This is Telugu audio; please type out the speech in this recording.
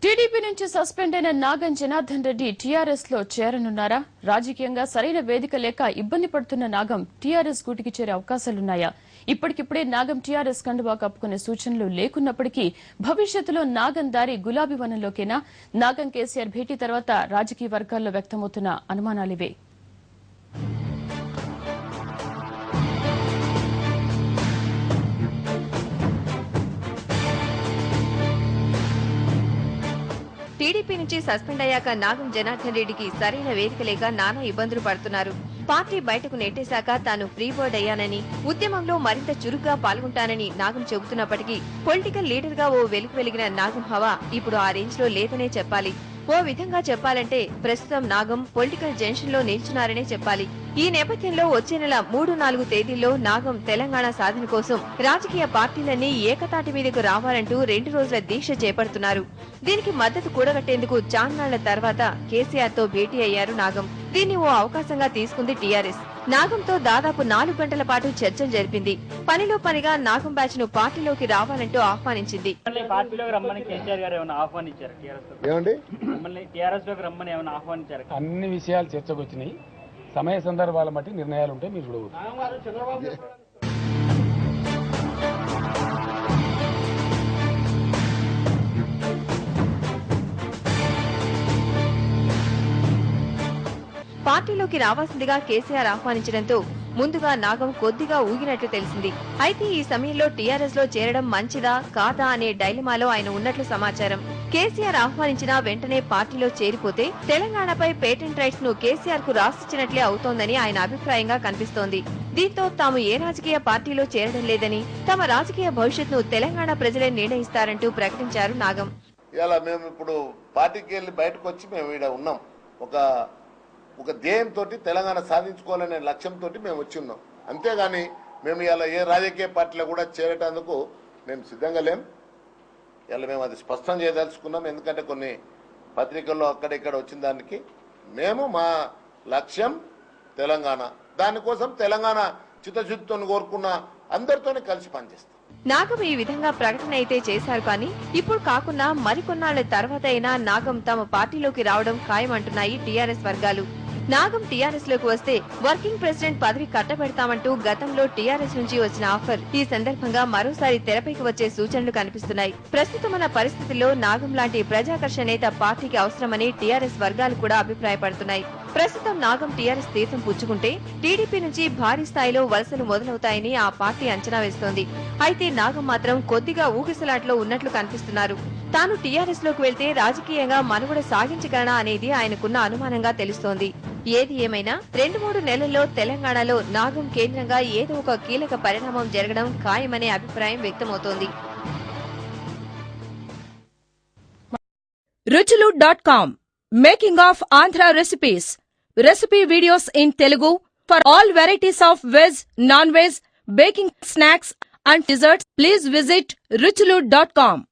టీడీపీ నుంచి సస్పెండ్ అయిన నాగం జనార్దన్ రెడ్డి టీఆర్ఎస్ లో చేరనున్నారా? రాజకీయంగా సరైన వేదిక లేక ఇబ్బంది పడుతున్న నాగం టీఆర్ఎస్ గూటికి చేరే అవకాశాలున్నాయా? ఇప్పటికిప్పుడే నాగం టీఆర్ఎస్ కండువా కప్పుకునే సూచనలు లేకున్నప్పటికీ భవిష్యత్తులో నాగం దారి గులాబీ వనంలోకేనా? నాగం కేసీఆర్ భేటీ తర్వాత రాజకీయ వర్గాల్లో వ్యక్తమవుతున్న అనుమానాలివే. టీడీపీ నుంచి సస్పెండ్ అయ్యాక నాగం జనార్దన్ రెడ్డికి సరైన వేదిక లేక నానా ఇబ్బందులు పడుతున్నారు. పార్టీ బయటకు నెట్టేశాక తాను ఫ్రీ బర్డ్ అయ్యానని, ఉద్యమంలో మరింత చురుగ్గా పాల్గొంటానని నాగం చెబుతున్నప్పటికీ పొలిటికల్ లీడర్ గా ఓ వెలిగిన నాగం హవా ఇప్పుడు ఆ రేంజ్ లో లేదనే చెప్పాలి. ఓ విధంగా చెప్పాలంటే ప్రస్తుతం నాగం పొలిటికల్ జంక్షన్ లో నిల్చున్నారనే చెప్పాలి. ఈ నేపథ్యంలో వచ్చే నెల 3-4 తేదీల్లో నాగం తెలంగాణ సాధన కోసం రాజకీయ పార్టీలన్నీ ఏకతాటి మీదకు రావాలంటూ 2 రోజుల దీక్ష చేపడుతున్నారు. దీనికి మద్దతు కూడగట్టేందుకు చాన్నాళ్ల తర్వాత కేసీఆర్ తో భేటీ అయ్యారు నాగం. దీన్ని ఓ అవకాశంగా తీసుకుంది టీఆర్ఎస్. నాగంతో దాదాపు 4 గంటల పాటు చర్చలు జరిపింది. పనిలో పనిగా నాగం బ్యాచ్ ను పార్టీలోకి రావాలంటూ ఆహ్వానించింది. అన్ని విషయాలు చర్చకు వచ్చినాయి. సమయ సందర్భాల బట్టి నిర్ణయాలు ఉంటే మీరు చూడవచ్చు. పార్టీలోకి రావాల్సిందిగా కేసీఆర్ ఆహ్వానించడంతో ముందుగా నాగం కొద్దిగా ఊగినట్లు తెలిసింది. అయితే ఈ సమయంలో టీఆర్ఎస్ లో చేరడం మంచిదా కాదా అనే డైలమాలో ఆయన ఉన్నట్లు సమాచారం. కేసీఆర్ ఆహ్వానించిన వెంటనే పార్టీలో చేరిపోతే తెలంగాణపై పేటెంట్ రైట్స్ ను కేసీఆర్ కు రాసిచ్చినట్లే అవుతోందని ఆయన అభిప్రాయంగా కనిపిస్తోంది. దీంతో తాము ఏ రాజకీయ పార్టీలో చేరడం లేదని, తమ రాజకీయ భవిష్యత్తును తెలంగాణ ప్రజలే నిర్ణయిస్తారంటూ ప్రకటించారు నాగం. ఇలా మేము ఇప్పుడు పార్టీకి వెళ్లి బయటకు వచ్చి మేము ఇక్కడ ఉన్నాం. ఒక ధ్యేయంతో తెలంగాణ సాధించుకోవాలనే లక్ష్యంతో మేము వచ్చి ఉన్నాం. అంతేగాని మేము ఇలా ఏ రాజకీయ పార్టీలో కూడా చేరటందుకు మేము సిద్ధంగా లేం. ఇలా మేము అది స్పష్టం చేయదలుచుకున్నాం. ఎందుకంటే కొన్ని పత్రికల్లో అక్కడిక్కడ వచ్చిన దానికి మేము మా లక్ష్యం తెలంగాణ. దానికోసం తెలంగాణ చిత్తశుద్ధితో కోరుకున్న అందరితోనే కలిసి పనిచేస్తాం. నాగం ఈ విధంగా ప్రకటన అయితే చేశారు కానీ ఇప్పుడు కాకుండా మరికొన్నాళ్ల తర్వాత అయినా నాగం తమ పార్టీలోకి రావడం ఖాయమంటున్నాయి టీఆర్ఎస్ వర్గాలు. నాగం టీఆర్ఎస్ లోకి వస్తే వర్కింగ్ ప్రెసిడెంట్ పదవి కట్టబెడతామంటూ గతంలో టీఆర్ఎస్ నుంచి వచ్చిన ఆఫర్ ఈ సందర్భంగా మరోసారి తెరపైకి వచ్చే సూచనలు కనిపిస్తున్నాయి. ప్రస్తుతం ఉన్న పరిస్థితుల్లో నాగం లాంటి ప్రజాకర్షణ నేత పార్టీకి అవసరమని టీఆర్ఎస్ వర్గాలు కూడా అభిప్రాయపడుతున్నాయి. ప్రస్తుతం నాగం టీఆర్ఎస్ తీర్థం పుచ్చుకుంటే టీడీపీ నుంచి భారీ స్థాయిలో వలసలు మొదలవుతాయని ఆ పార్టీ అంచనా వేస్తోంది. అయితే నాగం మాత్రం కొద్దిగా ఊగిసలాట్లో ఉన్నట్లు కనిపిస్తున్నారు. తాను టీఆర్ఎస్ లోకి వెళ్తే రాజకీయంగా మనుగడ సాగించగలనా అనేది ఆయనకున్న అనుమానంగా తెలుస్తోంది. ఏది ఏమైనా 2-3 నెలల్లో తెలంగాణలో నాగం కేంద్రంగా ఏదో ఒక కీలక పరిణామం జరగడం ఖాయమనే అభిప్రాయం వ్యక్తమవుతోంది. ruchulu.com Making of Andhra recipes. Recipe videos in Telugu for all varieties of veg, non-veg, baking snacks and desserts. Please visit ruchulu.com.